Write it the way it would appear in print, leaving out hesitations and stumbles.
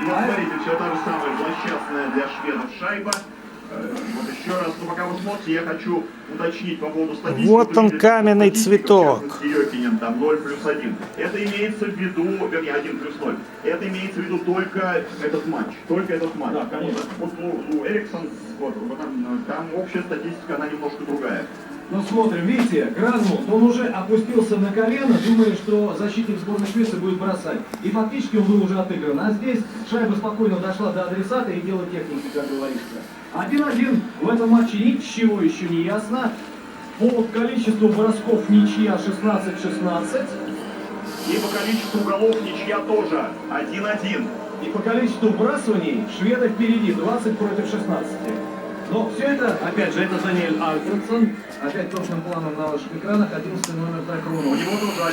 И вот смотрите, все та же самая злосчастная для шведов шайба. Вот еще раз, ну пока вы смотрите, я хочу уточнить по поводу статистики. Вот он, каменный цветок. Йокинен, там 0+1. Это имеется в виду, вернее 1+0. Это имеется в виду только этот матч. Только этот матч. Да, конечно. Вот у Эриксон, вот, там общая статистика, она немножко другая. Ну смотрим, видите, Гразмунд, он уже опустился на колено, думая, что защитник сборной Швеции будет бросать. И фактически он был уже отыгран. А здесь шайба спокойно дошла до адресата и дело техники, как говорится. 1-1 в этом матче ничего еще не ясно. По количеству бросков ничья 16-16. И по количеству голов ничья тоже 1-1. И по количеству вбрасываний шведы впереди 20 против 16. Но все это, опять же, это Даниэль Альфредсон. Опять крупным планом на ваших экранах, 11 номер Драконов. У него тоже